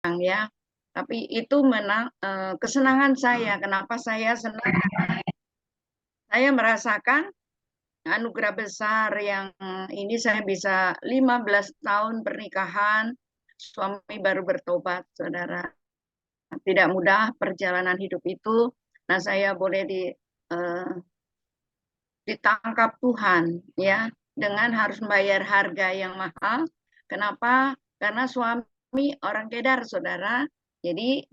ya. Tapi itu kesenangan saya. Kenapa saya senang? Saya merasakan anugerah besar yang ini saya bisa 15 tahun pernikahan, suami baru bertobat, saudara. Tidak mudah perjalanan hidup itu. Nah, saya boleh ditangkap Tuhan, ya, dengan harus membayar harga yang mahal. Kenapa? Karena suami orang Kedar, saudara. Jadi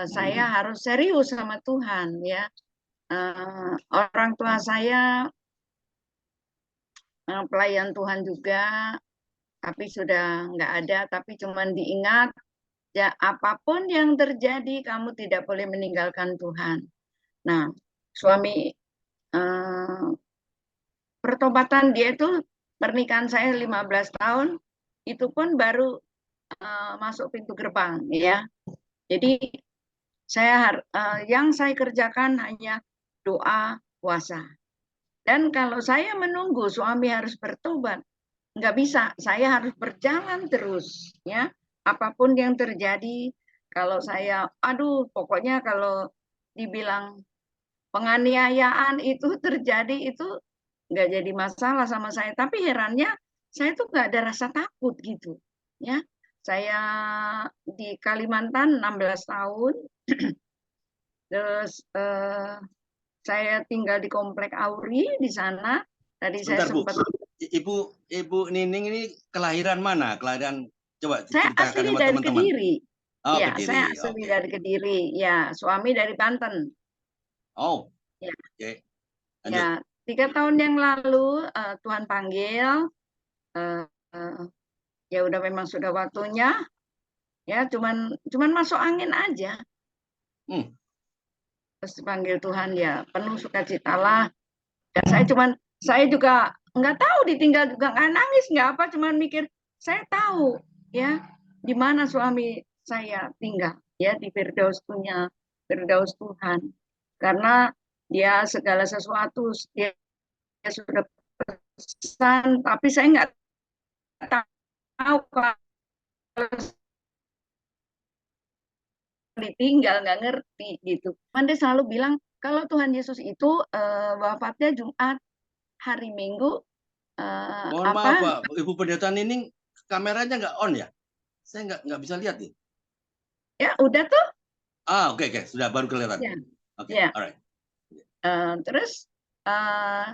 saya harus serius sama Tuhan, ya. Orang tua saya pelayan Tuhan juga, tapi sudah nggak ada. Tapi cuman diingat, ya apapun yang terjadi, kamu tidak boleh meninggalkan Tuhan. Nah, suami pertobatan dia itu pernikahan saya 15 tahun, itu pun baru masuk pintu gerbang, ya. Jadi yang saya kerjakan hanya doa, puasa. Dan kalau saya menunggu suami harus bertobat, nggak bisa. Saya harus berjalan terus, ya. Apapun yang terjadi, kalau saya, aduh, pokoknya kalau dibilang penganiayaan itu terjadi, itu nggak jadi masalah sama saya. Tapi herannya, saya tuh nggak ada rasa takut gitu, ya. Saya di Kalimantan 16 tahun, terus saya tinggal di Komplek Auri di sana. Tadi Sebentar, saya sempat. Ibu Nining ini kelahiran mana? Kelahiran, coba Saya ceritakan asli sama dari teman-teman. Kediri. Oh, Ya, Kediri. saya asli dari Kediri. Ya, suami dari Banten. Oh, ya. Lanjut. Ya, 3 tahun yang lalu Tuhan panggil. Ya udah memang sudah waktunya. Ya, cuman masuk angin aja. Terus dipanggil Tuhan, ya penuh sukacitalah. Dan saya juga nggak tahu, ditinggal juga nggak nangis, nggak apa, cuman mikir saya tahu, ya, di mana suami saya tinggal, ya, di Firdaus Tuhan, karena dia segala sesuatu dia sudah pesan, tapi saya nggak tahu kalau ditinggal, nggak ngerti gitu. Dia selalu bilang kalau Tuhan Yesus itu wafatnya Jumat, hari Minggu. Mohon maaf, Pak, Ibu Pendeta Nining, kameranya nggak on ya? Saya nggak bisa lihat nih. Ya, udah tuh. Oke, sudah baru kelihatan. Ya. Oke, Ya. alright. Terus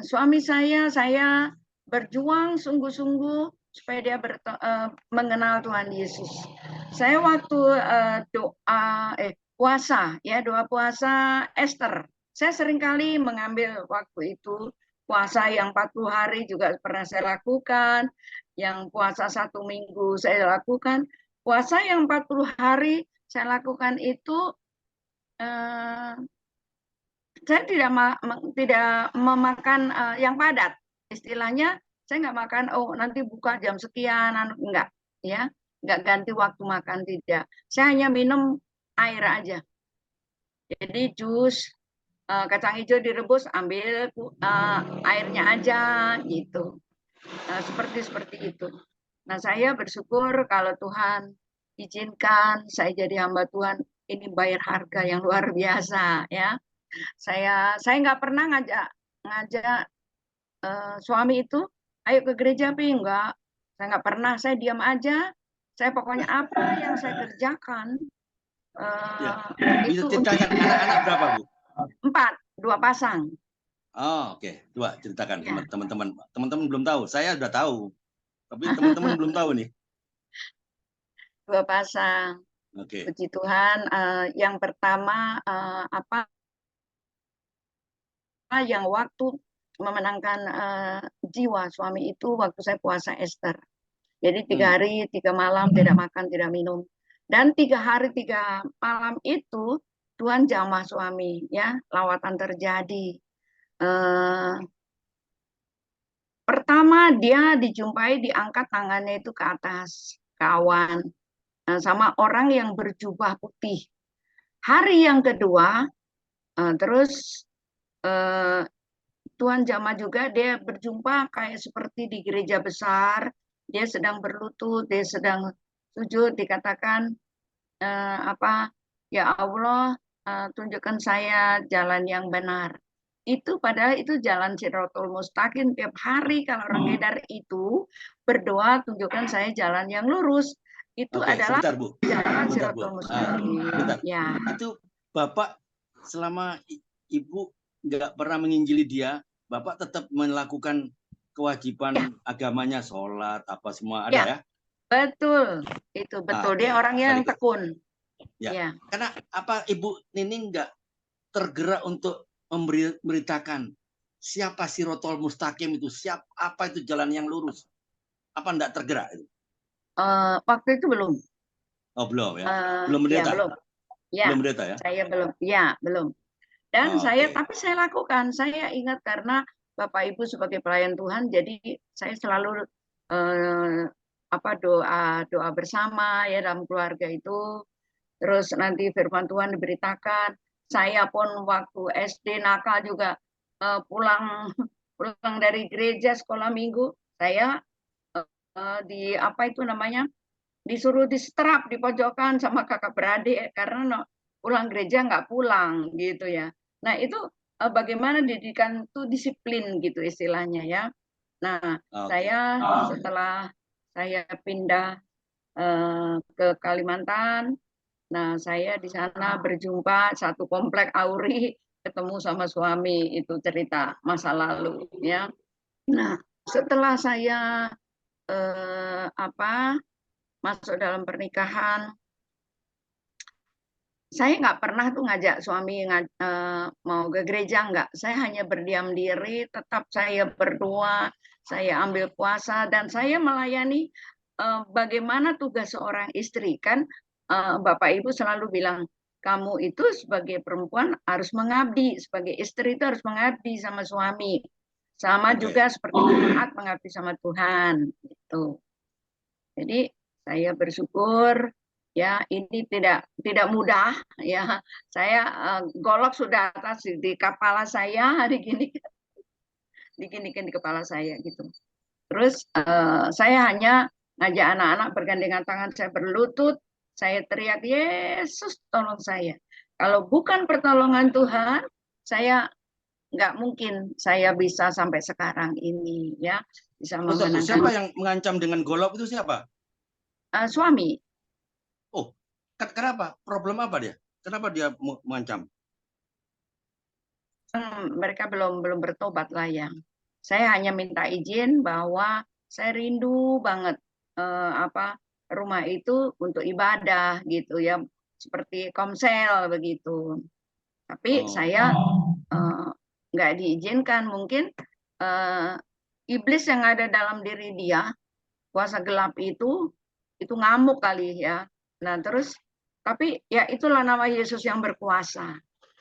suami saya berjuang sungguh-sungguh supaya dia mengenal Tuhan Yesus. Saya waktu puasa, ya, doa puasa Esther. Saya seringkali mengambil waktu itu, puasa yang 40 hari juga pernah saya lakukan, yang puasa 1 minggu saya lakukan, puasa yang 40 hari saya lakukan itu saya tidak memakan yang padat. Istilahnya saya nggak makan, oh nanti buka jam sekian, enggak, ya, nggak ganti waktu makan, tidak. Saya hanya minum air aja. Jadi jus kacang hijau direbus, ambil airnya aja gitu. Seperti itu. Nah, saya bersyukur kalau Tuhan izinkan saya jadi hamba Tuhan, ini bayar harga yang luar biasa, ya. Saya nggak pernah ngajak suami itu, ayo ke gereja, enggak. Saya nggak pernah, saya diam aja. Saya pokoknya apa yang saya kerjakan Bisa itu ceritakan anak-anak berapa, Bu? 4, 2 pasang. Oke. 2, ceritakan sama teman-teman. Teman-teman belum tahu, saya udah tahu. Tapi teman-teman belum tahu nih. 2 pasang. Puji Tuhan. Yang pertama yang waktu memenangkan jiwa suami itu waktu saya puasa Esther. Jadi 3 hari 3 malam tidak makan tidak minum, dan 3 hari 3 malam itu Tuhan jamah suami, ya, lawatan terjadi. Pertama dia dijumpai, diangkat tangannya itu ke atas, kawan sama orang yang berjubah putih. Hari yang kedua terus Tuhan jamah juga, dia berjumpa kayak seperti di gereja besar, dia sedang berlutut, dia sedang sujud, dikatakan apa, ya Allah, tunjukkan saya jalan yang benar. Itu padahal itu jalan Siratul Mustaqim tiap hari kalau orang Kedar itu berdoa tunjukkan saya jalan yang lurus. Itu Oke, adalah sebentar Bu. jalan Sebentar Bu. Siratul Mustaqim. Bentar. Ya. Itu Bapak selama Ibu nggak pernah menginjili dia, Bapak tetap melakukan kewajiban agamanya, sholat, apa semua ada Ya, ya? betul. Itu betul. Oke, Dia orangnya very yang good. tekun. Ya. Ya. Karena apa Ibu Nining nggak tergerak untuk memberitakan siapa Siratul Mustaqim itu, apa itu jalan yang lurus? Apa enggak tergerak itu? Waktu itu belum. Oh, belum ya. Belum Ya, mendeta. belum. Ya, Belum mendeta ya. saya belum. Ya, belum. Dan Oke. tapi saya lakukan. Saya ingat karena Bapak Ibu sebagai pelayan Tuhan, jadi saya selalu doa bersama ya dalam keluarga itu. Terus nanti firman Tuhan diberitakan. Saya pun waktu SD nakal juga pulang pulang dari gereja sekolah minggu, saya di apa itu namanya, disuruh disetrap di pojokan sama kakak beradik karena pulang gereja nggak pulang gitu ya. Nah itu bagaimana didikan itu disiplin gitu istilahnya ya. Nah Oke. saya setelah saya pindah ke Kalimantan, nah saya di sana berjumpa satu komplek Auri, ketemu sama suami itu cerita masa lalu ya. Nah setelah saya masuk dalam pernikahan, saya nggak pernah tuh ngajak suami mau ke gereja, nggak. Saya hanya berdiam diri, tetap saya berdoa, saya ambil puasa, dan saya melayani bagaimana tugas seorang istri. Kan Bapak Ibu selalu bilang, kamu itu sebagai perempuan harus mengabdi, sebagai istri itu harus mengabdi sama suami. Sama Oke. juga seperti taat mengabdi sama Tuhan. Gitu. Jadi saya bersyukur ya ini tidak mudah ya. Saya golok sudah atas di kepala saya hari gini diginikan di kepala saya gitu. Terus saya hanya ngajak anak-anak bergandengan tangan, saya berlutut, saya teriak Yesus tolong saya. Kalau bukan pertolongan Tuhan, saya nggak mungkin saya bisa sampai sekarang ini ya bisa Bentar, Bu. memenangkan Siapa yang mengancam dengan golok itu siapa? suami. Oh, kenapa? Problem apa dia? Kenapa dia mengancam? Mereka belum bertobat lah ya. Saya hanya minta izin bahwa saya rindu banget rumah itu untuk ibadah gitu ya, seperti komsel begitu. Tapi Oh, saya nggak diizinkan. Mungkin iblis yang ada dalam diri dia, kuasa gelap itu ngamuk kali ya. Nah terus, tapi ya itulah nama Yesus yang berkuasa.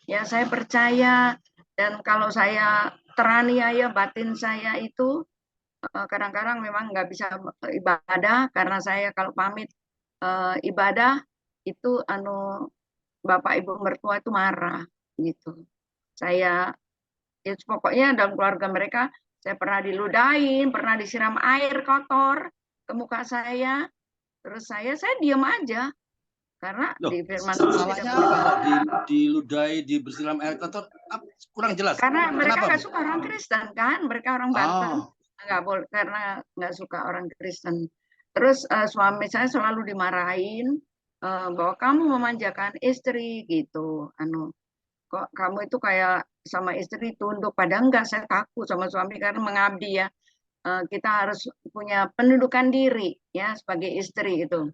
Ya saya percaya, dan kalau saya teraniaya batin saya itu kadang-kadang memang nggak bisa ibadah karena saya kalau pamit ibadah itu bapak ibu mertua itu marah gitu. Saya ya pokoknya dalam keluarga mereka saya pernah diludahin, pernah disiram air kotor ke muka saya, terus saya diam aja karena loh, di firman Tuhan tidak salahnya apa boleh. kok diludahi, dibersiram air kotor? Kurang jelas. Karena mereka Kenapa, nggak Bu? suka orang Kristen kan, mereka orang Banten Oh, nggak boleh karena nggak suka orang Kristen. Terus suami saya selalu dimarahin bahwa kamu memanjakan istri gitu, kok kamu itu kayak sama istri tunduk. Padahal enggak, saya takut sama suami karena mengabdi ya. Kita harus punya pendudukan diri ya sebagai istri itu.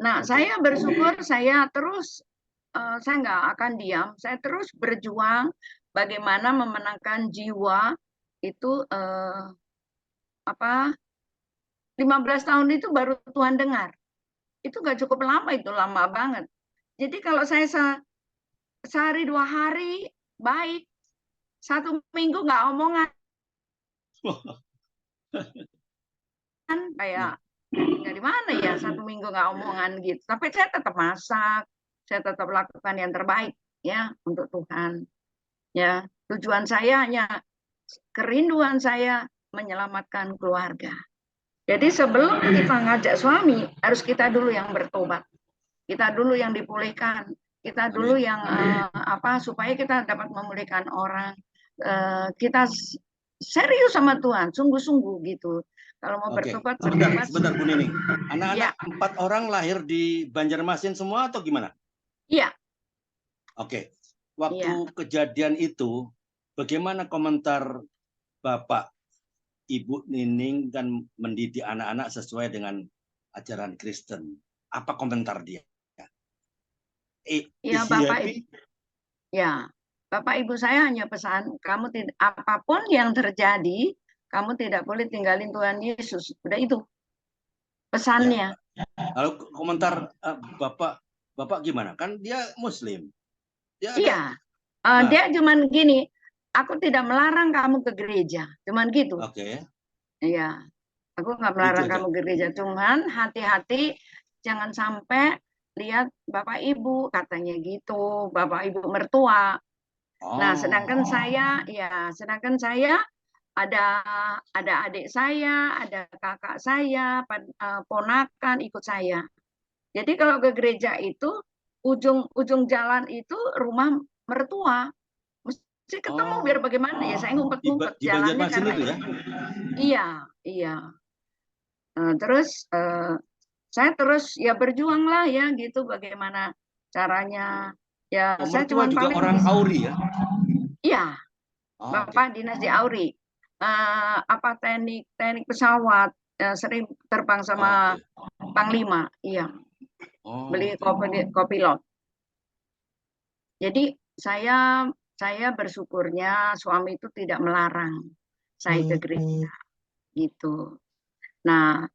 Nah, oke. saya bersyukur saya terus saya nggak akan diam, saya terus berjuang bagaimana memenangkan jiwa itu 15 tahun itu baru Tuhan dengar. Itu nggak cukup lama, itu lama banget. Jadi kalau saya sehari 2 hari baik, 1 minggu nggak omongan, kayak dari mana ya 1 minggu nggak omongan gitu. Tapi saya tetap masak, saya tetap lakukan yang terbaik ya untuk Tuhan. Ya, tujuan saya hanya kerinduan saya menyelamatkan keluarga. Jadi sebelum kita ngajak suami, harus kita dulu yang bertobat. Kita dulu yang dipulihkan, kita dulu Amin. yang supaya kita dapat memulihkan orang. Kita serius sama Tuhan, sungguh-sungguh gitu. Kalau mau Oke, bertobat, sebentar Bu Nining. Ya, Anak-anak 4 orang lahir di Banjarmasin semua atau gimana? iya, Oke, waktu iya. kejadian itu, bagaimana komentar Bapak, Ibu Nining dan mendidik anak-anak sesuai dengan ajaran Kristen? Apa komentar dia? Ya, Is he happy? Ya, Bapak Ibu saya hanya pesan, kamu tidak apapun yang terjadi, kamu tidak boleh tinggalin Tuhan Yesus. Udah itu Ya. pesannya. Lalu komentar Bapak gimana? Kan dia Muslim. Dia Iya, ada. Nah, dia cuman gini, aku tidak melarang kamu ke gereja, cuman gitu. oke, Iya, aku nggak gitu melarang aja. kamu ke gereja, cuman hati-hati jangan sampai lihat Bapak Ibu katanya gitu, Bapak Ibu mertua. Nah, Oh, sedangkan saya ada adik saya, ada kakak saya, ponakan ikut saya. Jadi kalau ke gereja itu ujung jalan itu rumah mertua. Mesti ketemu biar oh, bagaimana ya saya ngumpet-ngumpet di jalannya Banjarmasin karena itu ya? iya, iya. Terus saya terus ya berjuang lah ya gitu bagaimana caranya. Ya Oh, saya mertua cuma juga paling orang Auri ya? iya, Oh, Bapak oke. dinas di Auri. Teknik pesawat sering terbang Oh, sama oke. Panglima, iya, beli Oh, oke. kopilot. Jadi saya bersyukurnya suami itu tidak melarang saya ke gereja gitu. Nah,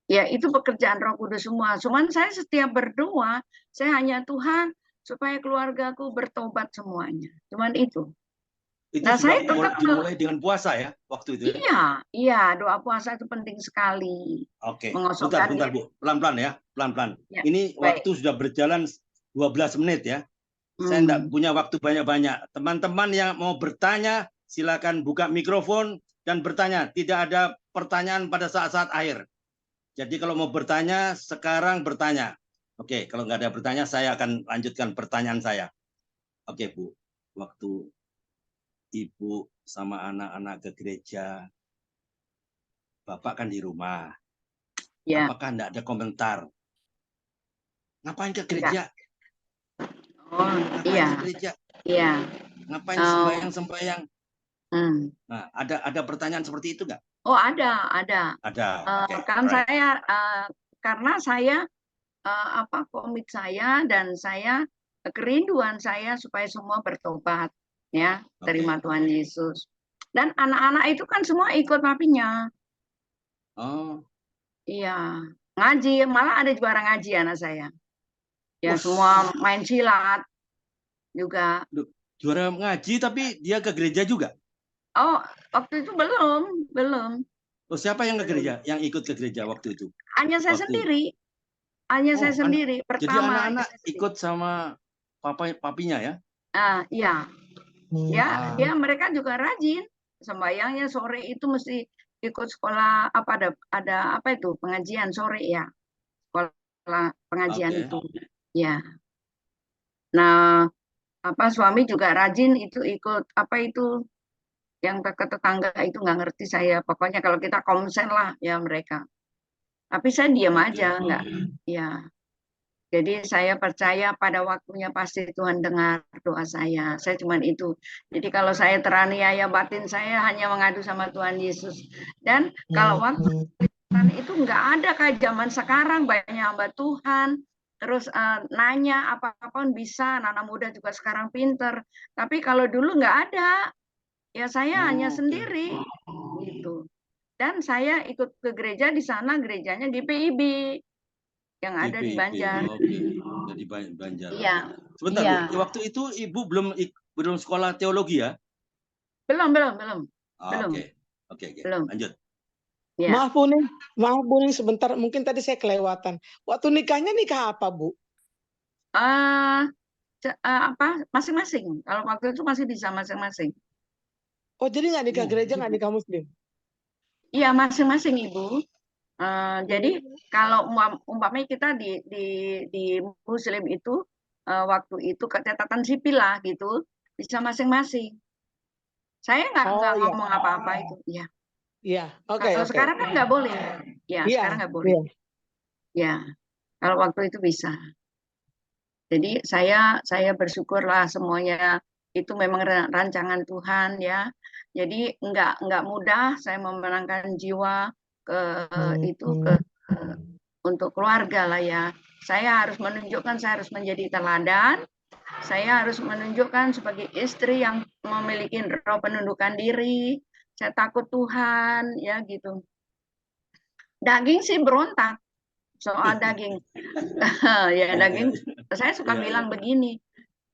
ya itu pekerjaan Roh Kudus semua. Cuman saya setiap berdoa, saya hanya Tuhan supaya keluargaku bertobat semuanya. Cuman itu. Itu Nah, juga saya tetap dimulai dengan puasa ya, waktu itu ya? iya, iya, doa puasa itu penting sekali. Oke, bentar, Mengosongkan bentar diri. Bu. Pelan-pelan ya, pelan-pelan. Ya, Ini baik. waktu sudah berjalan 12 menit ya. Saya tidak Hmm. punya waktu banyak-banyak. Teman-teman yang mau bertanya, silakan buka mikrofon dan bertanya. Tidak ada pertanyaan pada saat-saat akhir. Jadi kalau mau bertanya, sekarang bertanya. Oke, kalau nggak ada bertanya, saya akan lanjutkan pertanyaan saya. Oke, Bu. Waktu Ibu sama anak-anak ke gereja, Bapak kan di rumah. Ya, Apakah enggak ada komentar? Ngapain ke enggak. gereja? Oh, Ngapain iya, ke gereja? iya. Ngapain Oh, sembahyang-sembahyang? hmm. Nah, ada pertanyaan seperti itu enggak? Oh, ada. Ada. Oke, Kan right. karena saya komit saya dan saya kerinduan saya supaya semua bertobat ya, terima Oke. Tuhan Yesus. Dan anak-anak itu kan semua ikut papinya. Oh, Iya, ngaji, malah ada juara ngaji anak saya. Ya semua wus. main silat juga. Juara ngaji tapi dia ke gereja juga. Oh, waktu itu belum. Oh, siapa yang ke gereja? Belum. Yang ikut ke gereja waktu itu? Hanya saya Waktu sendiri, hanya Oh, saya sendiri. jadi Pertama hanya anak-anak saya sendiri. ikut sama papinya ya? Iya, ya, Ah, dia mereka juga rajin. Sembayangnya sore itu mesti ikut sekolah ada apa itu pengajian sore ya, sekolah pengajian oke. itu. Ya. Nah, suami juga rajin itu ikut apa itu yang ke tetangga itu nggak ngerti saya. Pokoknya kalau kita konsen lah ya mereka. Tapi saya diam aja, Oke. nggak. Ya. Jadi saya percaya pada waktunya pasti Tuhan dengar doa saya. Saya cuma itu. Jadi kalau saya teraniaya batin saya hanya mengadu sama Tuhan Yesus. Dan kalau waktu itu nggak ada kayak zaman sekarang banyak hamba Tuhan. Terus nanya apapun bisa. Anak muda juga sekarang pinter. Tapi kalau dulu nggak ada. Ya saya hanya Oh, oke. sendiri gitu. Dan saya ikut ke gereja di sana gerejanya GPIB yang ada di GPIB. Banjar. Oke. Jadi Banjar. Iya, Oke. Sebentar, iya. Bu. Waktu itu Ibu belum sekolah teologi ya? Belum, belum, belum. Belum, Oke. Oke, oke. belum. Lanjut. Ya. Maaf Bu nih sebentar, mungkin tadi saya kelewatan. Waktu nikahnya nikah apa Bu? Eh masing-masing. Kalau waktu itu masih bisa masing-masing. Oh jadi nggak nikah gereja, nggak Gitu. nikah Muslim? Iya, masing-masing Ibu. Jadi kalau umpamanya kita di Muslim itu waktu itu catatan sipil lah gitu bisa masing-masing. Saya nggak Oh iya, ngomong apa-apa itu. Ya. iya, oke, Kalau oke. sekarang kan nggak boleh. Ya, Iya, sekarang nggak boleh. iya. Ya, kalau waktu itu bisa. Jadi saya bersyukurlah semuanya itu memang rancangan Tuhan ya. Jadi nggak mudah saya memenangkan jiwa ke itu ke untuk keluarga lah ya. Saya harus menunjukkan saya harus menjadi teladan. Saya harus menunjukkan sebagai istri yang memiliki roh penundukan diri. Saya takut Tuhan ya gitu. Daging sih berontak soal daging. Ya daging. Saya suka Iya, iya. bilang begini.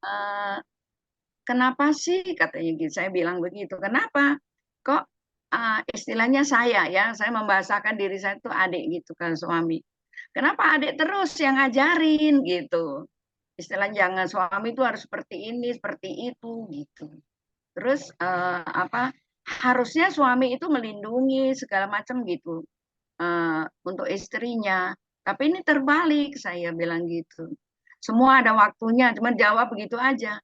"Eh, Kenapa sih katanya gitu?" Saya bilang begitu. Kenapa? Kok istilahnya saya membahasakan diri saya itu adik gitu kan suami. Kenapa adik terus yang ngajarin gitu? Istilah jangan suami itu harus seperti ini, seperti itu gitu. Terus harusnya suami itu melindungi segala macam gitu untuk istrinya. Tapi ini terbalik saya bilang gitu. Semua ada waktunya, cuma jawab begitu aja.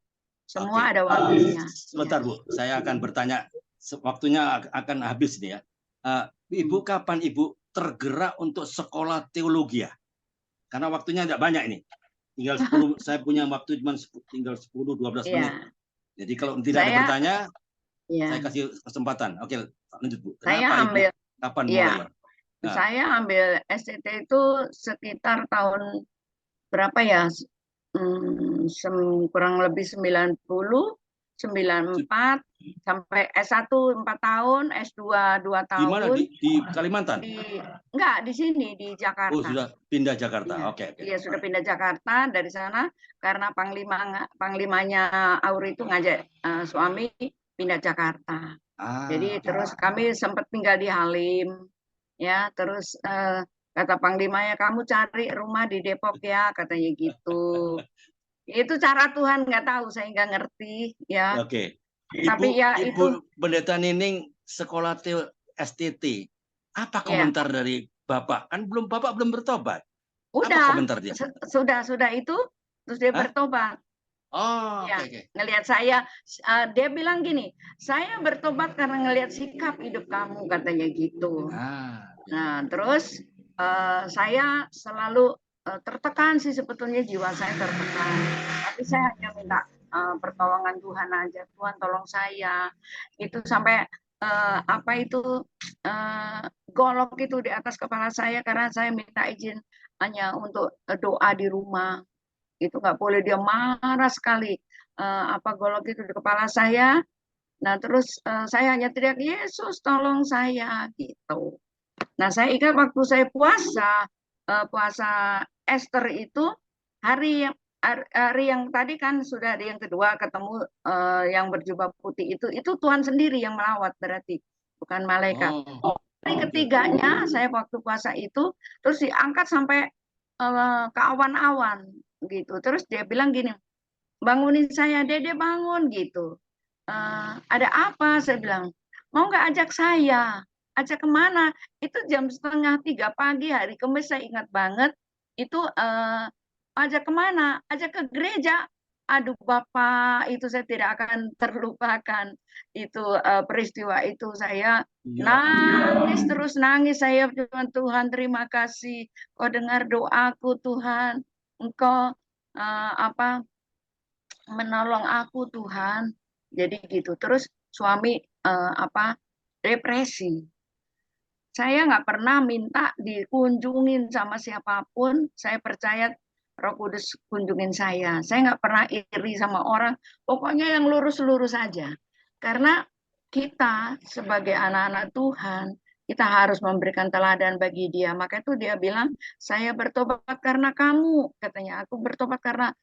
Semua Oke. ada waktunya. Sebentar Ya. Bu, saya akan bertanya. Waktunya akan habis nih ya. Ibu kapan Ibu tergerak untuk sekolah teologi ya? Karena waktunya tidak banyak ini. Tinggal 10, saya punya waktu cuma tinggal 10-12 menit. Ya, Jadi kalau tidak ada saya bertanya, saya ya, kasih kesempatan. Oke, lanjut Bu. saya Kenapa Ibu? ambil Kapan mulai? ya, Nah, saya ambil STT itu sekitar tahun berapa ya? Kurang lebih 94 sampai S1 4 tahun, S2 2 di mana? tahun Di Kalimantan? enggak di sini di Oh, Jakarta. sudah pindah Jakarta. Iya, Oke, oke. iya sudah pindah Jakarta dari sana karena panglimanya Auri itu ngajak suami pindah Jakarta. Jadi Oke. terus kami sempat tinggal di Halim, ya. Terus kata panglimanya kamu cari rumah di Depok ya, katanya gitu. Itu cara Tuhan nggak tahu, saya nggak ngerti, ya. Oke. Tapi ya Ibu itu, Pendeta Nining sekolah STT. Apa ya komentar dari Bapak? Kan Bapak belum bertobat. Apa udah komentar dia? sudah itu, terus dia Hah? bertobat. Oh, Ya, oke, oke. ngelihat saya, dia bilang gini, saya bertobat karena ngelihat sikap hidup kamu, katanya gitu. Oke. Nah, terus saya selalu tertekan sih sebetulnya jiwa saya tertekan. Tapi saya hanya minta pertolongan Tuhan aja, Tuhan tolong saya. Itu sampai apa itu golok itu di atas kepala saya karena saya minta izin hanya untuk doa di rumah. Itu nggak boleh, dia marah sekali. Apa golok itu di kepala saya. Nah, terus saya hanya teriak, Yesus tolong saya gitu. Nah, saya ingat waktu saya puasa Esther itu hari yang tadi kan sudah ada yang kedua ketemu yang berjubah putih itu Tuhan sendiri yang melawat berarti bukan malaikat. Oh, Hari oke, oke. ketiganya saya waktu puasa itu terus diangkat sampai ke awan-awan gitu. Terus dia bilang gini, bangunin saya, Dede bangun gitu. Ada apa? Saya bilang, mau nggak ajak saya? Ajak kemana? Itu jam 2:30 pagi hari Kamis, saya ingat banget. Itu ajak kemana? Ajak ke gereja. Aduh Bapak, itu saya tidak akan terlupakan. Itu peristiwa itu saya Ya Allah. nangis terus nangis saya, Tuhan terima kasih. Kau dengar doaku Tuhan. Engkau apa menolong aku Tuhan. Jadi gitu. Terus suami depresi. Saya nggak pernah minta dikunjungin sama siapapun. Saya percaya Roh Kudus kunjungin saya. Saya nggak pernah iri sama orang. Pokoknya yang lurus-lurus saja. Karena kita sebagai anak-anak Tuhan, kita harus memberikan teladan bagi dia. Maka itu dia bilang, saya bertobat karena kamu. Katanya, aku bertobat karena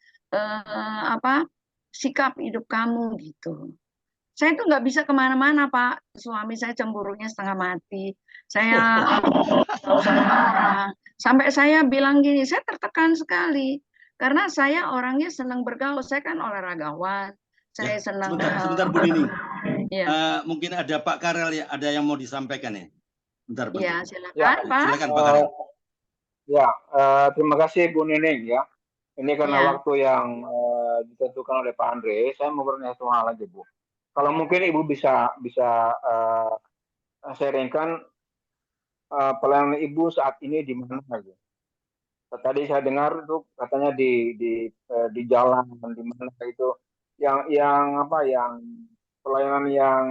sikap hidup kamu gitu. Saya tuh nggak bisa kemana-mana Pak. Suami saya cemburunya setengah mati. Saya tahu sama orang. Sampai saya bilang gini, saya tertekan sekali. Karena saya orangnya senang bergaul. Saya kan olahragawan. Ya, Saya senang sebentar Bu Nining. ya. Mungkin ada Pak Karel ya, ada yang mau disampaikan ya. Bentar, bentar. Ya, Ya, silakan Pak. Silakan Pak Karim. ya, terima kasih Bu Nining ya. Ini karena Ya. waktu yang ditentukan oleh Pak Andre, saya mau bertanya satu hal lagi Bu. Kalau mungkin Ibu bisa sharingkan pelayanan Ibu saat ini di mana gitu. Tadi saya dengar itu katanya di jalan di mana itu yang pelayanan yang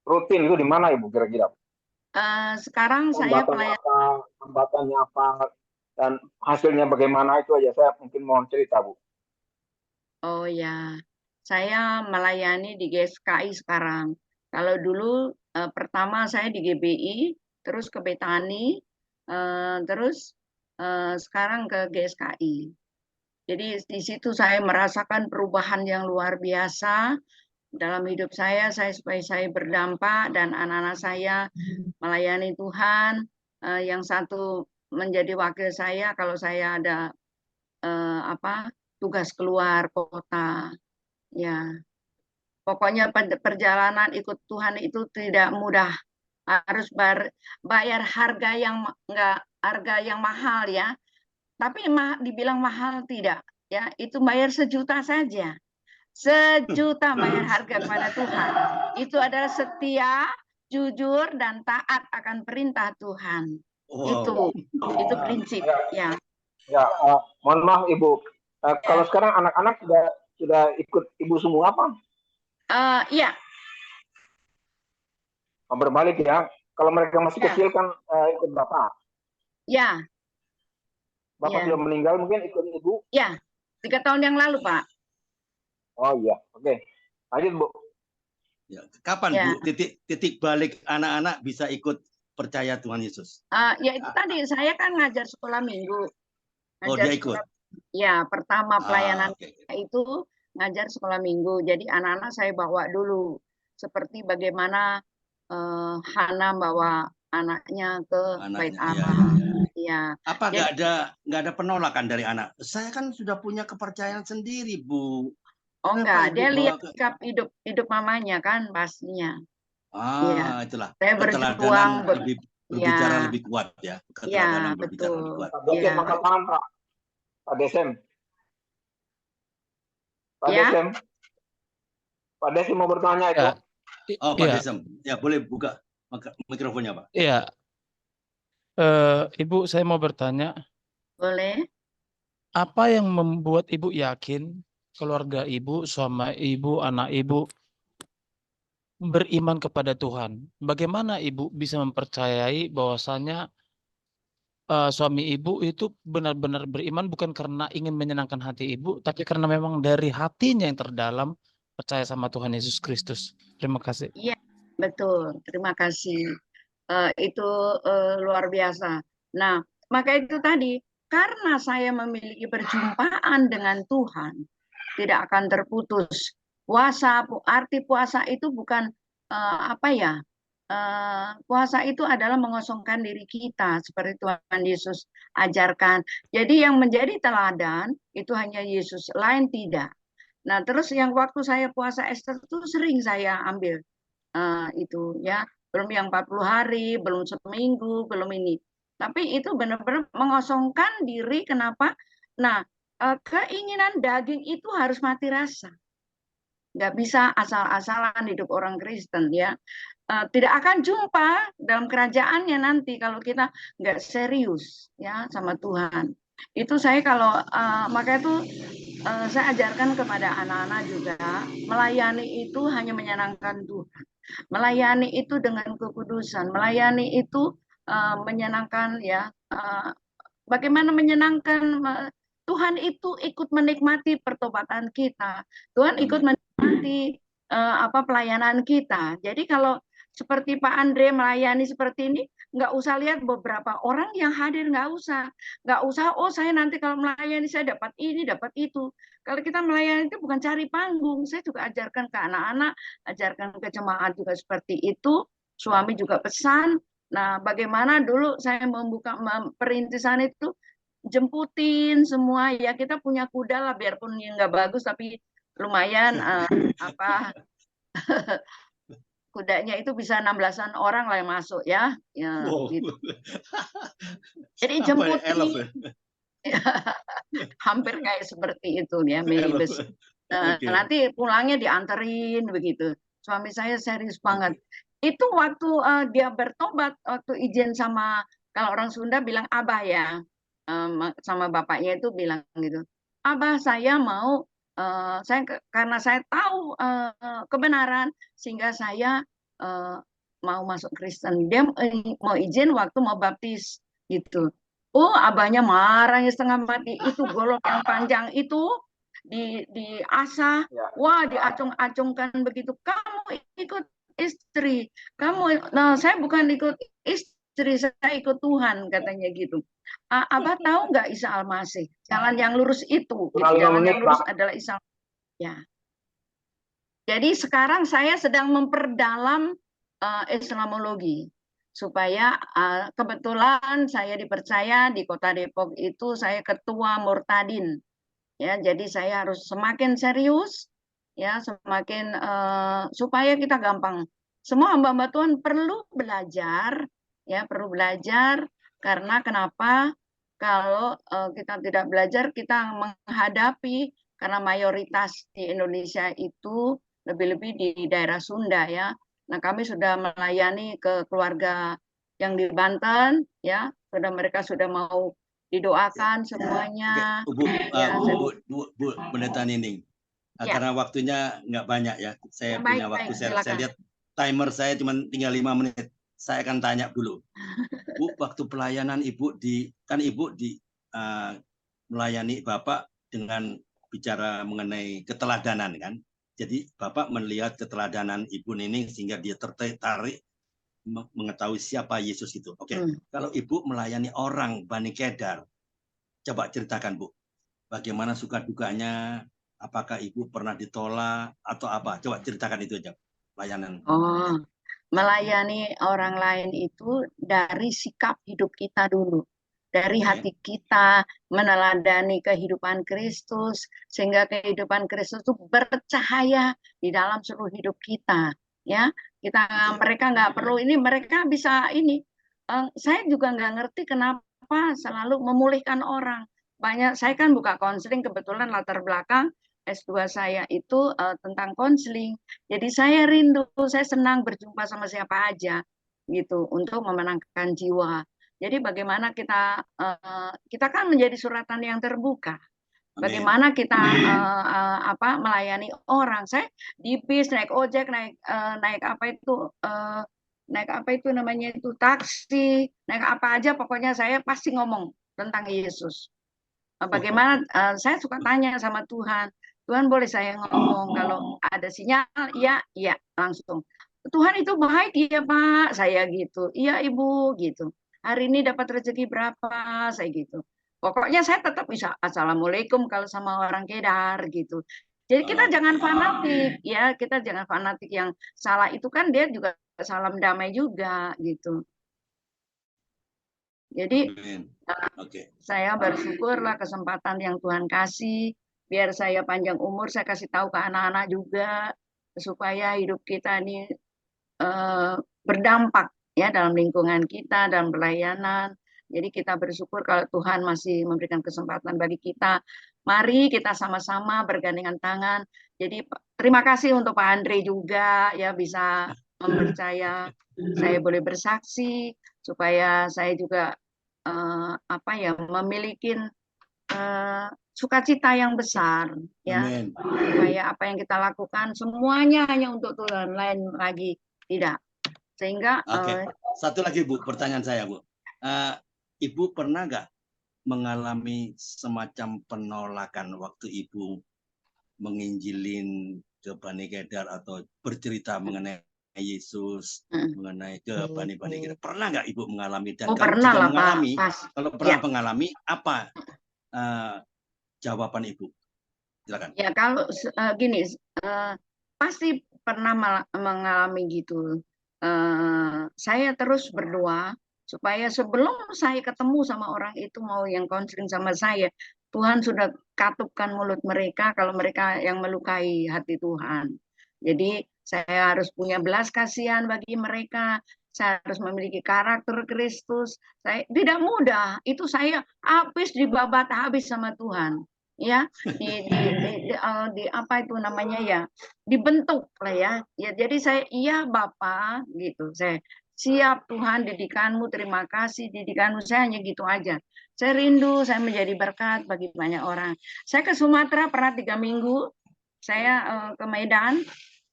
rutin itu di mana Ibu kira-kira? Sekarang saya pelayan. Hambatannya apa, dan hasilnya bagaimana itu aja saya mungkin mohon cerita Bu. Oh ya, saya melayani di GSKI sekarang. Kalau dulu pertama saya di GBI, terus ke Betani, terus sekarang ke GSKI. Jadi di situ saya merasakan perubahan yang luar biasa dalam hidup saya supaya saya berdampak dan anak-anak saya melayani Tuhan. Yang satu menjadi wakil saya kalau saya ada tugas keluar kota. Ya, pokoknya perjalanan ikut Tuhan itu tidak mudah. Harus bayar harga yang mahal ya. Tapi dibilang mahal tidak ya. Itu bayar 1 juta saja. 1 juta bayar harga kepada Tuhan. Itu adalah setia, jujur dan taat akan perintah Tuhan. Wow. Itu prinsip ya. Ya, mohon maaf Ibu. Kalau sekarang anak-anak sudah ikut Ibu semua apa? Iya. Berbalik ya. Kalau mereka masih kecil kan ikut Bapak. Ya. Bapak sudah meninggal mungkin ikut Ibu? Ya, 3 tahun yang lalu Pak. Oh iya, oke. Lanjut Bu. Ya, kapan Bu titik balik anak-anak bisa ikut percaya Tuhan Yesus? Ya itu tadi saya kan ngajar sekolah minggu. Dia ikut. Ya, pertama pelayanan itu ngajar sekolah minggu. Jadi anak-anak saya bawa dulu seperti bagaimana Hana bawa anaknya ke Bait Allah. Ya. Apa nggak ada penolakan dari anak? Saya kan sudah punya kepercayaan sendiri, Bu. Oh enggak, dia lihat sikap hidup mamanya kan pastinya. Ya. Itulah. Saya berjuang berbicara lebih kuat ya. Iya, betul. Pak Desem, Pak Desem. Pak Desem mau bertanya itu. Oh, Pak Desem. Ya, boleh buka mikrofonnya, Pak. Iya. Ibu, saya mau bertanya. Boleh. Apa yang membuat Ibu yakin keluarga Ibu, suami Ibu, anak Ibu beriman kepada Tuhan? Bagaimana Ibu bisa mempercayai bahwasanya suami Ibu itu benar-benar beriman bukan karena ingin menyenangkan hati Ibu, tapi karena memang dari hatinya yang terdalam percaya sama Tuhan Yesus Kristus. Terima kasih. Iya, betul. Terima kasih. Itu luar biasa. Nah, maka itu tadi, karena saya memiliki perjumpaan dengan Tuhan, tidak akan terputus. Arti puasa itu bukan puasa itu adalah mengosongkan diri kita seperti Tuhan Yesus ajarkan. Jadi yang menjadi teladan itu hanya Yesus, lain tidak. Nah, terus yang waktu saya puasa Ester itu sering saya ambil itu ya, belum yang 40 hari, belum seminggu, belum ini. Tapi itu benar-benar mengosongkan diri. Kenapa? Nah, keinginan daging itu harus mati rasa. Nggak bisa asal-asalan hidup orang Kristen ya. Tidak akan jumpa dalam kerajaannya nanti kalau kita nggak serius ya sama Tuhan. Itu saya kalau maka itu saya ajarkan kepada anak-anak juga, melayani itu hanya menyenangkan Tuhan. Melayani itu dengan kekudusan, melayani itu menyenangkan ya. Bagaimana menyenangkan Tuhan itu ikut menikmati pertobatan kita. Tuhan ikut menikmati pelayanan kita. Jadi kalau seperti Pak Andre melayani seperti ini, nggak usah lihat beberapa orang yang hadir, nggak usah, oh saya nanti kalau melayani saya dapat ini, dapat itu. Kalau kita melayani itu bukan cari panggung. Saya juga ajarkan ke anak-anak, ajarkan ke jemaat juga seperti itu. Suami juga pesan. Nah, bagaimana dulu saya membuka perintisan itu, jemputin semua ya, kita punya kuda lah, biarpun yang nggak bagus tapi lumayan kudanya itu bisa 16-an orang lah yang masuk ya. Ya, Wow. gitu. Jadi Apa ya, jemput elf ya? hampir kayak seperti itu ya, minibus. Elf. Oke. Nanti pulangnya dianterin begitu. Suami saya serius banget. Itu waktu dia bertobat, waktu izin sama, kalau orang Sunda bilang abah ya, sama bapaknya itu bilang gitu, abah saya mau, karena saya tahu kebenaran, sehingga saya mau masuk Kristen. Dia mau izin waktu mau baptis gitu. Oh, abahnya marah ya setengah mati. Itu golok yang panjang itu diasah, Ya. wah diacung-acungkan begitu. Kamu ikut istri, nah saya bukan ikut istri, saya ikut Tuhan, katanya gitu. Abah tahu nggak Isa Al-Masih? Jalan yang lurus itu, Kurang 5 jalan menit, yang lurus Pak. adalah Isa. Ya. Jadi sekarang saya sedang memperdalam Islamologi, supaya kebetulan saya dipercaya di Kota Depok itu saya ketua Murtadin. Ya, jadi saya harus semakin serius, ya, semakin supaya kita gampang. Semua hamba-hamba Tuhan perlu belajar, ya, perlu belajar, karena kenapa? Kalau kita tidak belajar, kita menghadapi, karena mayoritas di Indonesia itu lebih-lebih di daerah Sunda, ya. Nah, kami sudah melayani ke keluarga yang di Banten, ya, mereka sudah mau didoakan semuanya. Oke, Bu Pendeta Nining. Ya. Karena waktunya nggak banyak ya, saya Baik, punya waktu. Saya silakan. lihat timer saya cuma tinggal 5 menit. Saya akan tanya dulu, Bu, waktu pelayanan Ibu melayani Bapak dengan bicara mengenai keteladanan kan. Jadi Bapak melihat keteladanan Ibu Nining sehingga dia tertarik mengetahui siapa Yesus itu. Oke. Kalau Ibu melayani orang Bani Kedar, coba ceritakan, Bu. Bagaimana suka dukanya? Apakah Ibu pernah ditolak atau apa? Coba ceritakan itu aja, pelayanan. Oh, melayani orang lain itu dari sikap hidup kita dulu. Dari hati kita meneladani kehidupan Kristus, sehingga kehidupan Kristus itu bercahaya di dalam seluruh hidup kita. Ya, mereka nggak perlu ini, mereka bisa ini. Saya juga nggak ngerti kenapa selalu memulihkan orang. Saya kan buka konseling, kebetulan latar belakang S2 saya itu tentang konseling. Jadi saya rindu, saya senang berjumpa sama siapa aja gitu untuk memenangkan jiwa. Jadi bagaimana kita kan menjadi suratan yang terbuka. Bagaimana kita melayani orang. Saya di bis, naik ojek, naik apa itu namanya itu taksi, naik apa aja, pokoknya saya pasti ngomong tentang Yesus. Bagaimana saya suka tanya sama Tuhan. Tuhan, boleh saya ngomong kalau ada sinyal? Iya, langsung. Tuhan itu baik ya Pak, saya gitu. Iya Ibu gitu. Hari ini dapat rezeki berapa? Saya gitu. Pokoknya saya tetap bisa Assalamualaikum kalau sama orang Kedar gitu. Jadi kita jangan fanatik ya, kita jangan fanatik, yang salah itu kan dia juga salam damai juga gitu. Jadi saya bersyukurlah kesempatan yang Tuhan kasih, biar saya panjang umur, saya kasih tahu ke anak-anak juga supaya hidup kita ini berdampak ya dalam lingkungan kita, dalam pelayanan. Jadi kita bersyukur kalau Tuhan masih memberikan kesempatan bagi kita. Mari kita sama-sama bergandengan tangan. Jadi terima kasih untuk Pak Andre juga ya, bisa mempercaya saya boleh bersaksi supaya saya juga memiliki sukacita yang besar ya. Supaya apa yang kita lakukan semuanya hanya untuk Tuhan, lain lagi tidak. Sehingga satu lagi Bu, pertanyaan saya Bu. Ibu pernah nggak mengalami semacam penolakan waktu Ibu menginjilin ke Bani Kedar atau bercerita mengenai Yesus, mengenai ke Bani Kedar? Pernah nggak Ibu mengalami? Dan kalau pernah jika lah, mengalami, Pak. kalau pernah mengalami, apa jawaban Ibu? Silakan. Ya kalau gini, pasti pernah mengalami gitu. Saya terus berdoa supaya sebelum saya ketemu sama orang itu, mau yang konseling sama saya, Tuhan sudah katupkan mulut mereka kalau mereka yang melukai hati Tuhan. Jadi Saya harus punya belas kasihan bagi mereka. Saya harus memiliki karakter Kristus. Saya tidak mudah. Itu saya habis dibabat habis sama Tuhan. Ya, apa itu namanya ya? Dibentuk lah ya. Ya, jadi saya iya Bapak gitu. Saya siap Tuhan didikanmu, terima kasih didikanmu. Saya hanya gitu aja. Saya rindu, saya menjadi berkat bagi banyak orang. Saya ke Sumatera pernah 3 minggu. Saya ke Medan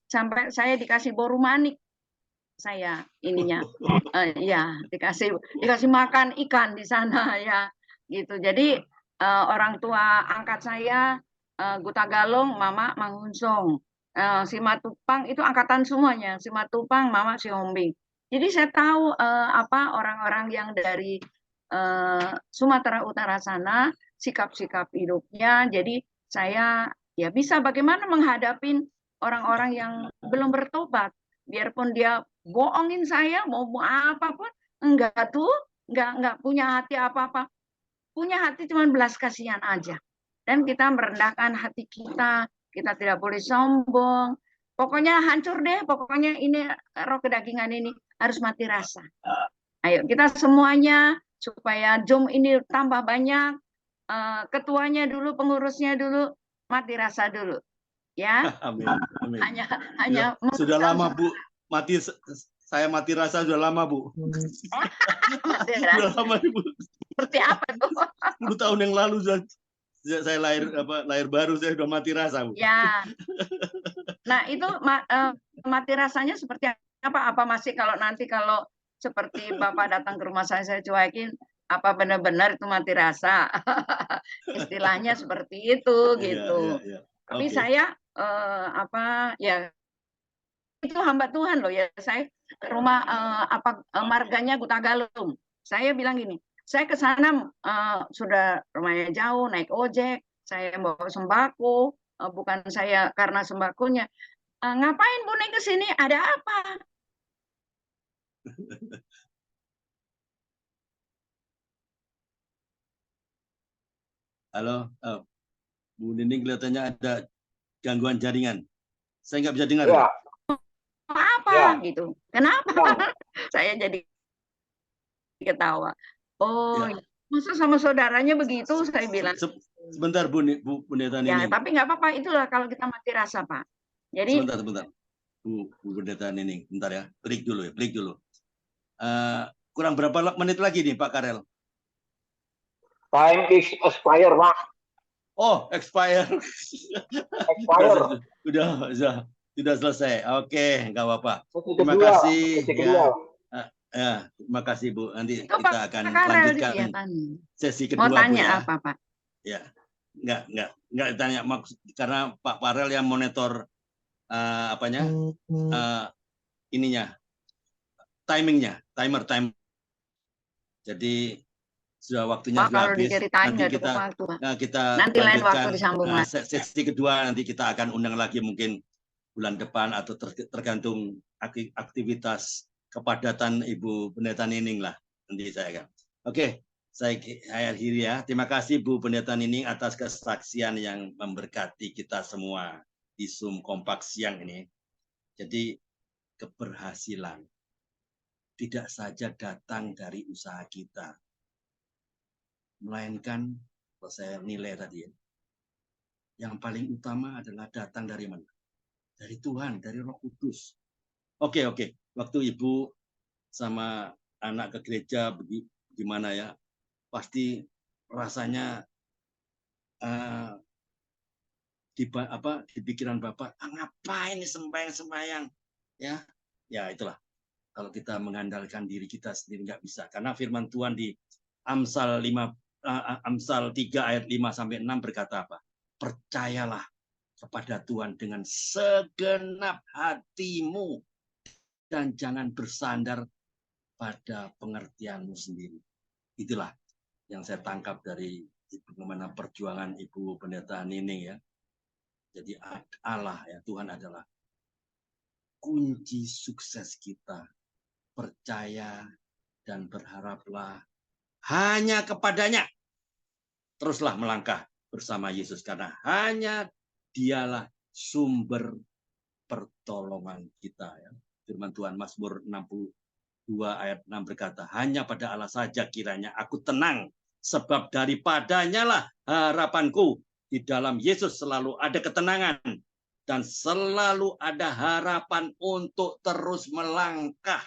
sampai saya dikasih boru manik. Saya ininya, ya dikasih makan ikan di sana ya, gitu. Jadi orang tua angkat saya Guta Galung, Mama Mangunsong, Simatupang itu angkatan semuanya, Simatupang, Mama Siombing. Jadi saya tahu apa orang-orang yang dari Sumatera Utara sana sikap-sikap hidupnya. Jadi saya ya bisa bagaimana menghadapi orang-orang yang belum bertobat, biarpun dia bohongin saya mau apapun, enggak tuh, enggak punya hati apa-apa, punya hati cuma belas kasihan aja. Dan kita merendahkan hati kita tidak boleh sombong. Pokoknya hancur deh, pokoknya ini roh kedagingan ini harus mati rasa. Ayo kita semuanya supaya Zoom ini tambah banyak, ketuanya dulu, pengurusnya dulu, mati rasa dulu, ya. Amin. Amin. Hanya Sudah lama Bu, saya mati rasa sudah lama Bu. Sudah lama Bu. Seperti apa tuh? 10 tahun yang lalu sudah saya lahir baru saya sudah mati rasa Bu. Ya. Nah itu mati rasanya seperti apa? Apa masih kalau seperti Bapak datang ke rumah saya cuekin, apa benar-benar itu mati rasa? Istilahnya seperti itu gitu. Tapi saya ya itu hamba Tuhan loh ya. Saya rumah marganya Guta Galung. Saya bilang gini, saya ke sana sudah rumahnya jauh, naik ojek, saya bawa sembako, bukan saya karena sembakonya. Ngapain Bu naik ke sini? Ada apa? Halo, Bu Nining kelihatannya ada gangguan jaringan. Saya nggak bisa dengar. Ya. Apa Ya. gitu? Kenapa? Saya jadi ketawa. Oh, Ya. masa sama saudaranya begitu? Saya bilang. Sebentar Bu Pendeta Nining. Ya, tapi nggak apa-apa. Itulah kalau kita mati rasa, Pak. Jadi sebentar. Bu Pendeta Nining, bentar ya. Break dulu. Kurang berapa menit lagi nih Pak Karel? Time is expire, Pak. Oh, expire. Sudah selesai. Oke, nggak apa-apa. Terima kasih. Terima kasih Bu. Nanti kita akan lanjutkan sesi kedua. Mau tanya Bu, ya. apa Pak? Ya, nggak tanya karena Pak Farel yang monitor ininya, timer. Jadi sudah waktunya juga habis. Nanti lain waktu disambung. Sesi kedua nanti kita akan undang lagi mungkin bulan depan atau tergantung aktivitas kepadatan Ibu Pendeta Nining lah nanti saya akan. Oke, saya akhiri ya. Terima kasih Bu Pendeta Nining atas kesaksian yang memberkati kita semua di Zoom kompak siang ini. Jadi keberhasilan tidak saja datang dari usaha kita, melainkan kalau saya nilai tadi yang paling utama adalah datang dari mana? Dari Tuhan, dari Roh Kudus. Oke. Waktu Ibu sama anak ke gereja gimana ya? Pasti rasanya di pikiran Bapak, ngapain sembahyang? Ya itulah. Kalau kita mengandalkan diri kita sendiri nggak bisa. Karena firman Tuhan di Amsal 3 ayat 5 sampai 6 berkata apa? Percayalah kepada Tuhan dengan segenap hatimu dan jangan bersandar pada pengertianmu sendiri. Itulah yang saya tangkap dari bagaimana perjuangan Ibu Pendeta Nining ya. Jadi Allah ya, Tuhan adalah kunci sukses kita. Percaya dan berharaplah hanya kepadanya. Teruslah melangkah bersama Yesus karena hanya Dialah sumber pertolongan kita. Ya. Firman Tuhan Mazmur 62 ayat 6 berkata, hanya pada Allah saja kiranya aku tenang, sebab daripadanya lah harapanku. Di dalam Yesus selalu ada ketenangan dan selalu ada harapan untuk terus melangkah.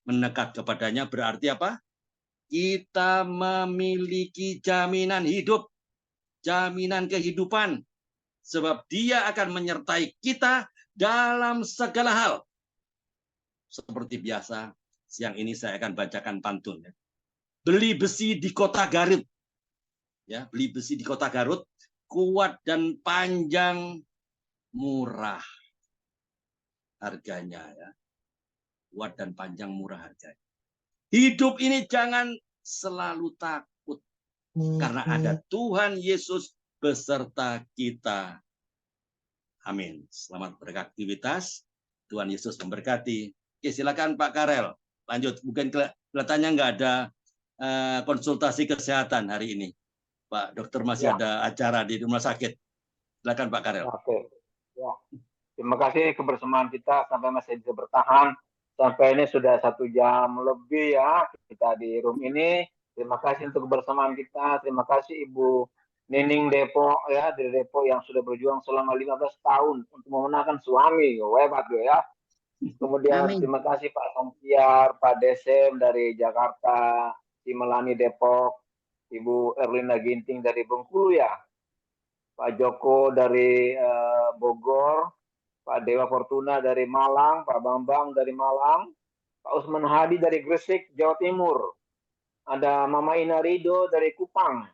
Mendekat kepadanya berarti apa? Kita memiliki jaminan hidup, jaminan kehidupan. Sebab dia akan menyertai kita dalam segala hal. Seperti biasa, siang ini saya akan bacakan pantun. Beli besi di kota Garut. Ya, beli besi di kota Garut, kuat dan panjang, murah harganya. Ya. Kuat dan panjang, murah harganya. Hidup ini jangan selalu takut. Karena ada Tuhan Yesus beserta kita. Amin. Selamat beraktivitas. Tuhan Yesus memberkati. Oke, silakan Pak Karel. Lanjut. Mungkin kelihatannya nggak ada konsultasi kesehatan hari ini. Pak Dokter masih ada acara di rumah sakit. Silakan Pak Karel. Oke. Ya. Terima kasih kebersamaan kita sampai masih bisa bertahan. Sampai ini sudah 1 jam lebih ya kita di room ini. Terima kasih untuk kebersamaan kita. Terima kasih Ibu Nining Depok ya, dari Depok yang sudah berjuang selama 15 tahun untuk memenangkan suami. Hebat ya. Kemudian Amin. terima kasih Pak Sompiar, Pak Desem dari Jakarta, Cimelani Depok, Ibu Erlina Ginting dari Bengkulu ya, Pak Joko dari Bogor, Pak Dewa Fortuna dari Malang, Pak Bambang dari Malang, Pak Usman Hadi dari Gresik, Jawa Timur, ada Mama Ina Rido dari Kupang,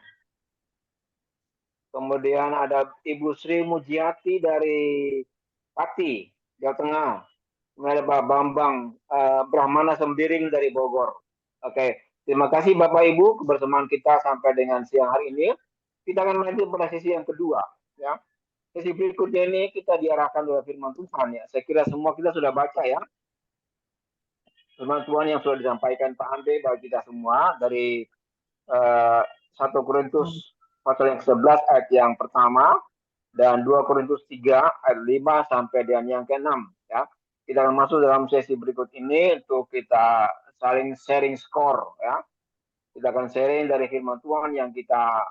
kemudian ada Ibu Sri Mujiati dari Pati, Jawa Tengah, kemudian ada Pak Bambang Brahmana Sembiring dari Bogor. Oke, terima kasih Bapak Ibu kebersamaan kita sampai dengan siang hari ini. Kita akan lanjut pada sesi yang kedua, ya. Sesi berikutnya ini kita diarahkan oleh firman Tuhan ya. Saya kira semua kita sudah baca ya. Firman Tuhan yang sudah disampaikan Pak Andre bagi kita semua dari 1 Korintus pasal yang ke-11 ayat yang pertama dan 2 Korintus 3 ayat 5 sampai dengan yang ke-6 ya. Kita akan masuk dalam sesi berikut ini untuk kita saling sharing skor ya. Kita akan sharing dari firman Tuhan yang kita